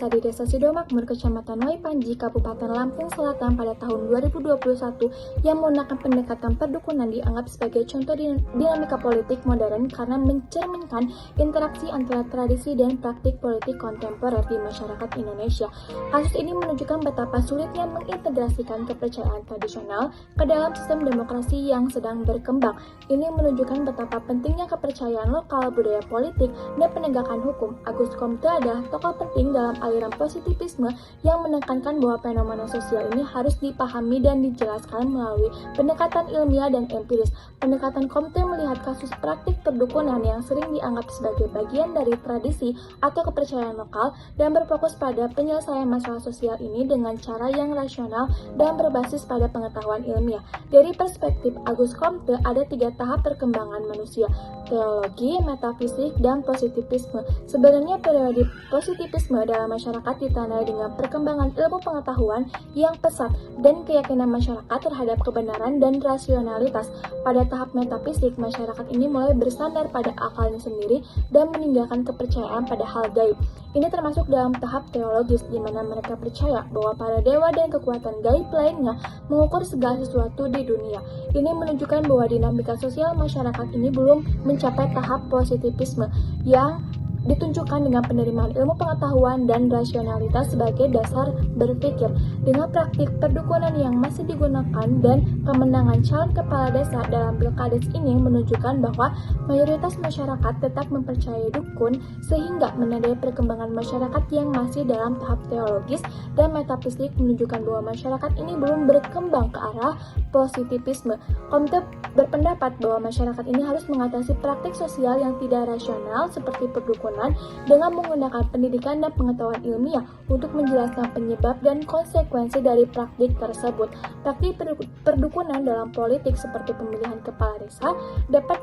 Desa di Desa Sidomakmur, Kecamatan Waipanji, Kabupaten Lampung Selatan pada tahun 2021 yang menggunakan pendekatan perdukunan dianggap sebagai contoh dinamika politik modern karena mencerminkan interaksi antara tradisi dan praktik politik kontemporer di masyarakat Indonesia. Kasus ini menunjukkan betapa sulitnya mengintegrasikan kepercayaan tradisional ke dalam sistem demokrasi yang sedang berkembang. Ini menunjukkan betapa pentingnya kepercayaan lokal, budaya politik, dan penegakan hukum. Agus Comte adalah tokoh penting dalam aliran positivisme yang menekankan bahwa fenomena sosial ini harus dipahami dan dijelaskan melalui pendekatan ilmiah dan empiris. Pendekatan Comte melihat kasus praktik perdukunan yang sering dianggap sebagai bagian dari tradisi atau kepercayaan lokal dan berfokus pada penyelesaian masalah sosial ini dengan cara yang rasional dan berbasis pada pengetahuan ilmiah. Dari perspektif Agus Comte, ada 3 tahap perkembangan manusia: teologi, metafisik, dan positivisme. Sebenarnya periode positivisme dalam masyarakat ditandai dengan perkembangan ilmu pengetahuan yang pesat dan keyakinan masyarakat terhadap kebenaran dan rasionalitas. Pada tahap metafisik, masyarakat ini mulai bersandar pada akalnya sendiri dan meninggalkan kepercayaan pada hal gaib. Ini termasuk dalam tahap teologis, di mana mereka percaya bahwa para dewa dan kekuatan gaib lainnya mengukur segala sesuatu di dunia. Ini menunjukkan bahwa dinamika sosial masyarakat ini belum mencapai tahap positivisme yang ditunjukkan dengan penerimaan ilmu pengetahuan dan rasionalitas sebagai dasar berpikir. Dengan praktik perdukunan yang masih digunakan dan kemenangan calon kepala desa dalam pilkades ini menunjukkan bahwa mayoritas masyarakat tetap mempercayai dukun, sehingga menandai perkembangan masyarakat yang masih dalam tahap teologis dan metafisik menunjukkan bahwa masyarakat ini belum berkembang ke arah positivisme. Comte berpendapat bahwa masyarakat ini harus mengatasi praktik sosial yang tidak rasional seperti perdukunan dengan menggunakan pendidikan dan pengetahuan ilmiah untuk menjelaskan penyebab dan konsekuensi dari praktik tersebut. Praktik perdukunan dalam politik seperti pemilihan kepala desa dapat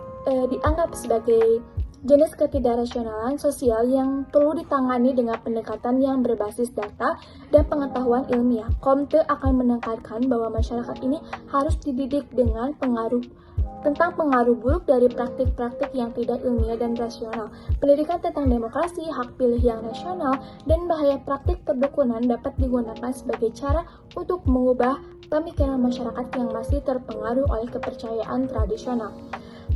dianggap sebagai jenis ketidakrasionalan sosial yang perlu ditangani dengan pendekatan yang berbasis data dan pengetahuan ilmiah. Comte akan menekankan bahwa masyarakat ini harus dididik dengan tentang pengaruh buruk dari praktik-praktik yang tidak ilmiah dan rasional. Pendidikan tentang demokrasi, hak pilih yang rasional, dan bahaya praktik perdukunan dapat digunakan sebagai cara untuk mengubah pemikiran masyarakat yang masih terpengaruh oleh kepercayaan tradisional.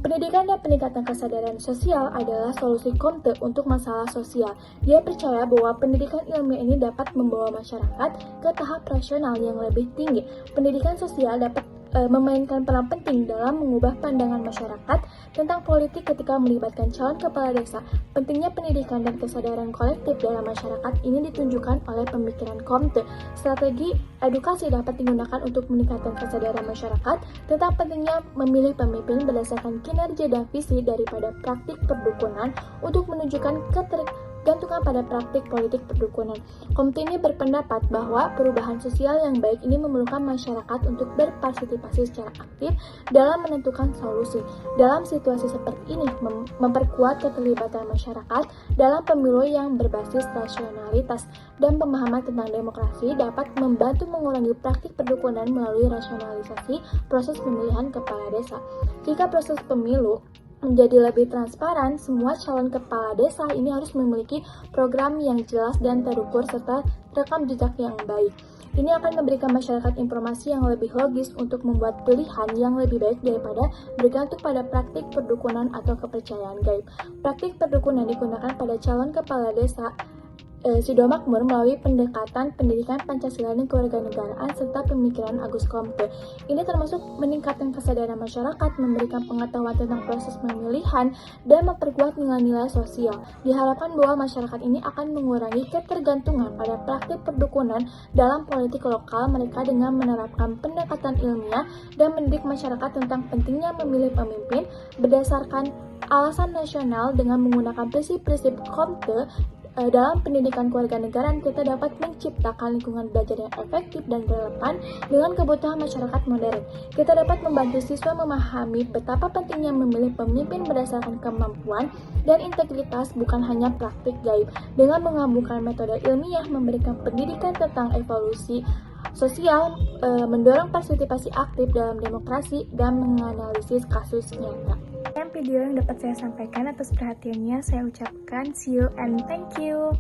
Pendidikan dan peningkatan kesadaran sosial adalah solusi Comte untuk masalah sosial. Dia percaya bahwa pendidikan ilmiah ini dapat membawa masyarakat ke tahap rasional yang lebih tinggi. Pendidikan sosial dapat memainkan peran penting dalam mengubah pandangan masyarakat tentang politik ketika melibatkan calon kepala desa. Pentingnya pendidikan dan kesadaran kolektif dalam masyarakat ini ditunjukkan oleh pemikiran Comte. Strategi edukasi dapat digunakan untuk meningkatkan kesadaran masyarakat tentang pentingnya memilih pemimpin berdasarkan kinerja dan visi daripada praktik perdukunan untuk menunjukkan ketergantungan pada praktik politik perdukunan. Comte ini berpendapat bahwa perubahan sosial yang baik ini memerlukan masyarakat untuk berpartisipasi secara aktif dalam menentukan solusi. Dalam situasi seperti ini, memperkuat keterlibatan masyarakat dalam pemilu yang berbasis rasionalitas dan pemahaman tentang demokrasi dapat membantu mengurangi praktik perdukunan melalui rasionalisasi proses pemilihan kepala desa. Jika proses pemilu menjadi lebih transparan, semua calon kepala desa ini harus memiliki program yang jelas dan terukur serta rekam jejak yang baik. Ini akan memberikan masyarakat informasi yang lebih logis untuk membuat pilihan yang lebih baik daripada bergantung pada praktik perdukunan atau kepercayaan gaib. Praktik perdukunan digunakan pada calon kepala desa Sidomakmur melalui pendekatan pendidikan Pancasila dan kewarganegaraan serta pemikiran Agus Comte. Ini termasuk meningkatkan kesadaran masyarakat, memberikan pengetahuan tentang proses pemilihan, dan memperkuat nilai-nilai sosial. Diharapkan bahwa masyarakat ini akan mengurangi ketergantungan pada praktik perdukunan dalam politik lokal mereka dengan menerapkan pendekatan ilmiah dan mendidik masyarakat tentang pentingnya memilih pemimpin berdasarkan alasan nasional. Dengan menggunakan prinsip-prinsip Comte dalam pendidikan kewarganegaraan, kita dapat menciptakan lingkungan belajar yang efektif dan relevan dengan kebutuhan masyarakat modern. Kita dapat membantu siswa memahami betapa pentingnya memilih pemimpin berdasarkan kemampuan dan integritas, bukan hanya praktik gaib. Dengan menggabungkan metode ilmiah, memberikan pendidikan tentang evolusi sosial, mendorong partisipasi aktif dalam demokrasi, dan menganalisis kasus nyata. Sekian video yang dapat saya sampaikan. Atas perhatiannya saya ucapkan see you and thank you.